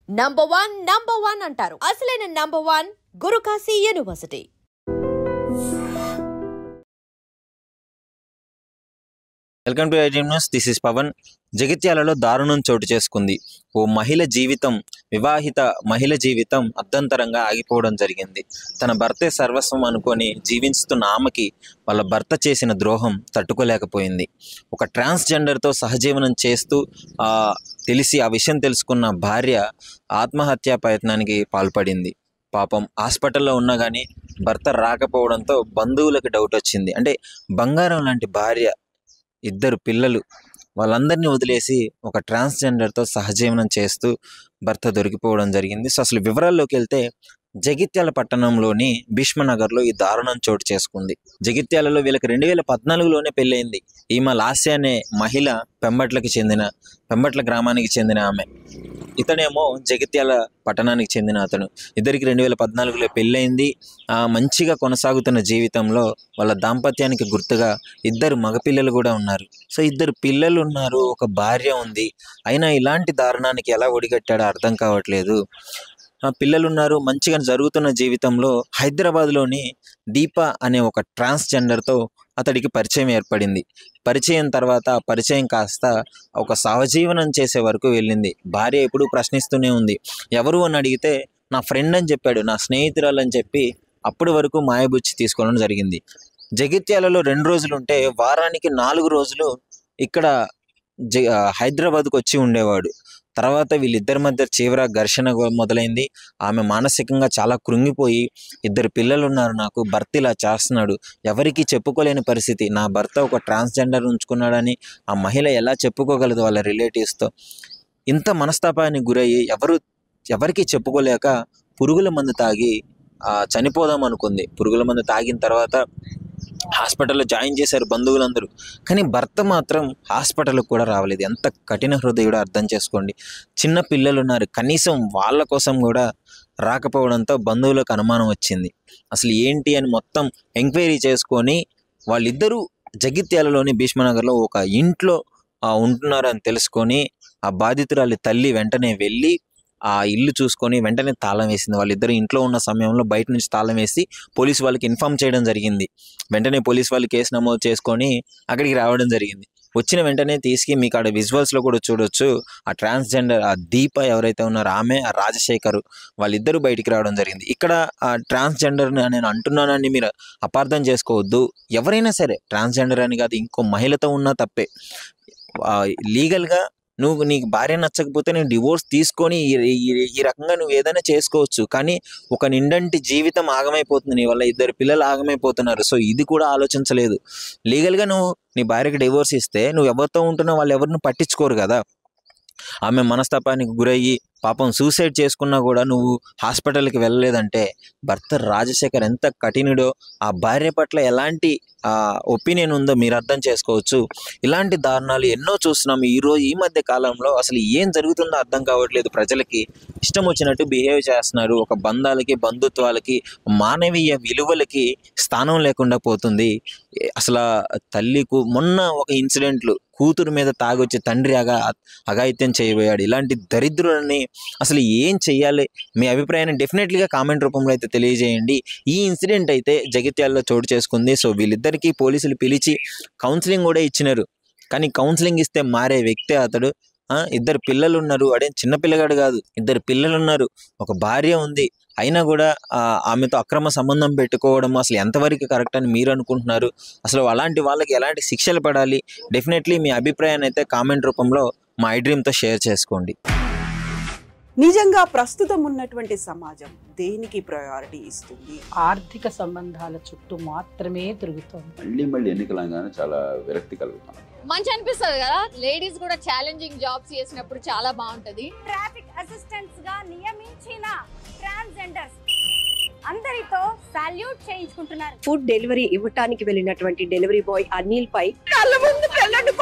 Number one అంటారు. అసలైన number one Gurukashi university. Welcome to iDream news. This is Pavan. జగిత్యాలలో దారుణం చోటు చేసుకుంది. ఓ మహిళ జీవితం, వివాహిత మహిళ జీవితం అర్ధంతరంగా ఆగిపోవడం జరిగింది. తన భర్తే సర్వస్వం అనుకొని జీవిస్తున్న ఆమెకి వాళ్ళ భర్త చేసిన ద్రోహం తట్టుకోలేకపోయింది. ఒక ట్రాన్స్జెండర్తో సహజీవనం చేస్తూ తెలిసి ఆ విషయం తెలుసుకున్న భార్య ఆత్మహత్యా ప్రయత్నానికి పాల్పడింది. పాపం హాస్పిటల్లో ఉన్నా కానీ భర్త రాకపోవడంతో బంధువులకు డౌట్ వచ్చింది. అంటే బంగారం లాంటి భార్య, 2 పిల్లలు, వాళ్ళందరినీ వదిలేసి ఒక ట్రాన్స్జెండర్తో సహజీవనం చేస్తూ భర్త దొరికిపోవడం జరిగింది. సో అసలు వివరాల్లోకి వెళ్తే జగిత్యాల పట్టణంలోని భీష్మనగర్లో ఈ దారుణం చోటు చేసుకుంది. జగిత్యాలలో వీళ్ళకి 2014లోనే పెళ్ళయింది. ఈమె లాస్య అనే మహిళ పెంబట్ల గ్రామానికి చెందిన ఆమె. ఇతనేమో జగిత్యాల పట్టణానికి చెందిన అతను. ఇద్దరికి 2014లో పెళ్ళయింది. మంచిగా కొనసాగుతున్న జీవితంలో వాళ్ళ దాంపత్యానికి గుర్తుగా 2 మగపిల్లలు కూడా ఉన్నారు. సో 2 పిల్లలు ఉన్నారు, ఒక భార్య ఉంది. అయినా ఇలాంటి దారుణానికి ఎలా ఒడిగట్టాడో అర్థం కావట్లేదు. పిల్లలు ఉన్నారు, మంచిగా జరుగుతున్న జీవితంలో హైదరాబాద్లోని దీప అనే ఒక ట్రాన్స్జెండర్తో అతడికి పరిచయం ఏర్పడింది. పరిచయం తర్వాత పరిచయం కాస్త ఒక సహజీవనం చేసే వరకు వెళ్ళింది. భార్య ఎప్పుడూ ప్రశ్నిస్తూనే ఉంది. ఎవరు అని అడిగితే నా ఫ్రెండ్ అని చెప్పాడు, నా స్నేహితురాలు అని చెప్పి అప్పటి వరకు మాయబుచ్చి తీసుకోవడం జరిగింది. జగిత్యాలలో 2 రోజులు ఉంటే వారానికి 4 రోజులు ఇక్కడ హైదరాబాద్కు వచ్చి ఉండేవాడు. తర్వాత వీళ్ళిద్దరి మధ్య తీవ్ర ఘర్షణ మొదలైంది. ఆమె మానసికంగా చాలా కృంగిపోయి 2 పిల్లలు ఉన్నారు నాకు, భర్త ఇలా చేస్తున్నాడు, ఎవరికి చెప్పుకోలేని పరిస్థితి. నా భర్త ఒక ట్రాన్స్జెండర్ ఉంచుకున్నాడని ఆ మహిళ ఎలా చెప్పుకోగలదు వాళ్ళ రిలేటివ్స్తో? ఇంత మనస్తాపానికి గురయ్యి ఎవరికి చెప్పుకోలేక పురుగుల మందు తాగి చనిపోదాం అనుకుంది. పురుగుల మందు తాగిన తర్వాత హాస్పిటల్లో జాయిన్ చేశారు బంధువులందరూ. కానీ భర్త మాత్రం హాస్పిటల్కి కూడా రావలేదు. ఎంత కఠిన హృదయుడో అర్థం చేసుకోండి. చిన్న పిల్లలు ఉన్నారు, కనీసం వాళ్ళ కోసం కూడా రాకపోవడంతో బంధువులకు అనుమానం వచ్చింది. అసలు ఏంటి అని మొత్తం ఎంక్వైరీ చేసుకొని వాళ్ళిద్దరూ జగిత్యాలలోని భీష్మనగర్లో ఒక ఇంట్లో ఉంటున్నారని తెలుసుకొని ఆ బాధితురాలి తల్లి వెంటనే వెళ్ళి ఆ ఇల్లు చూసుకొని వెంటనే తాళం వేసింది. వాళ్ళిద్దరు ఇంట్లో ఉన్న సమయంలో బయట నుంచి తాళం వేసి పోలీసు వాళ్ళకి ఇన్ఫామ్ చేయడం జరిగింది. వెంటనే పోలీసు వాళ్ళు కేసు నమోదు చేసుకొని అక్కడికి రావడం జరిగింది. వచ్చిన వెంటనే తీసుకు మీకు ఆడ విజువల్స్లో కూడా చూడొచ్చు. ఆ ట్రాన్స్జెండర్ ఆ దీప ఎవరైతే ఉన్నారో ఆమె, ఆ రాజశేఖరు, వాళ్ళిద్దరూ బయటికి రావడం జరిగింది. ఇక్కడ ఆ ట్రాన్స్జెండర్ నేను అంటున్నానని మీరు అపార్థం చేసుకోవద్దు. ఎవరైనా సరే ట్రాన్స్జెండర్ అని కాదు, ఇంకో మహిళతో ఉన్నా తప్పే. లీగల్గా నీకు భార్య నచ్చకపోతే నేను డివోర్స్ తీసుకొని ఈ రకంగా నువ్వు ఏదైనా చేసుకోవచ్చు. కానీ ఒక నిండంటి జీవితం ఆగమైపోతుంది నీ వల్ల, 2 పిల్లలు ఆగమైపోతున్నారు. సో ఇది కూడా ఆలోచించలేదు. లీగల్గా నువ్వు నీ భార్యకి డివోర్స్ ఇస్తే నువ్వు ఎవరితో ఉంటున్నావు వాళ్ళు ఎవరిని పట్టించుకోరు కదా. ఆమె మనస్తాపానికి గురయ్యి పాపం సూసైడ్ చేసుకున్నా కూడా నువ్వు హాస్పిటల్కి వెళ్ళలేదంటే భర్త రాజశేఖర్ ఎంత కఠినుడో, ఆ భార్య పట్ల ఎలాంటి ఒపీనియన్ ఉందో మీరు అర్థం చేసుకోవచ్చు. ఇలాంటి దారుణాలు ఎన్నో చూస్తున్నాం ఈ మధ్య కాలంలో. అసలు ఏం జరుగుతుందో అర్థం కావట్లేదు. ప్రజలకి ఇష్టం వచ్చినట్టు బిహేవ్ చేస్తున్నారు. ఒక బంధాలకి, బంధుత్వాలకి, మానవీయ విలువలకి స్థానం లేకుండా పోతుంది. అసలు తల్లికు మొన్న ఒక ఇన్సిడెంట్లు, కూతురు మీద తాగొచ్చి తండ్రి అఘాయిత్యం చేయబోయాడు. ఇలాంటి దరిద్రులని అసలు ఏం చెయ్యాలి? మీ అభిప్రాయాన్ని డెఫినెట్లీగా కామెంట్ రూపంలో అయితే తెలియజేయండి. ఈ ఇన్సిడెంట్ అయితే జగిత్యాలలో చోటు చేసుకుంది. సో వీళ్ళిద్దరికీ పోలీసులు పిలిచి కౌన్సిలింగ్ కూడా ఇచ్చినారు. కానీ కౌన్సిలింగ్ ఇస్తే మారే వ్యక్తే అతడు. 2 పిల్లలు ఉన్నారు, అడే చిన్నపిల్లగాడు కాదు, 2 పిల్లలు ఉన్నారు, ఒక భార్య ఉంది. అయినా కూడా ఆమెతో అక్రమ సంబంధం పెట్టుకోవడం అసలు ఎంతవరకు కరెక్ట్ అని మీరు అనుకుంటున్నారు? అసలు అలాంటి వాళ్ళకి ఎలాంటి శిక్షలు పడాలి? డెఫినెట్లీ మీ అభిప్రాయాన్ని అయితే కామెంట్ రూపంలో మా ఐడ్రీమ్తో షేర్ చేసుకోండి. నిజంగా ప్రస్తుతం ఉన్నటువంటి సమాజం దేనికి ప్రయారిటీ ఇస్తుంది? ఆర్థిక సంబంధాల చుట్టూ మాత్రమే తిరుగుతుంది. మళ్ళీ ఎన్నికలంగానే చాలా విరక్తి కలుగుతాం. మంచి అనిపిస్తుంది కదా, లేడీస్ కూడా ఛాలెంజింగ్ జాబ్స్ చేసినప్పుడు చాలా బాగుంటది. ట్రాఫిక్ అసిస్టెంట్స్ గా నియమించిన ట్రాన్స్జెండర్స్ అందరితో సాల్యూట్ చేయించుకుంటున్నారు. ఫుడ్ డెలివరీ ఇవ్వటానికి వెళ్ళినటువంటి డెలివరీ బాయ్ అనిల్ పై కళ్ళ ముందు పెళ్ళండి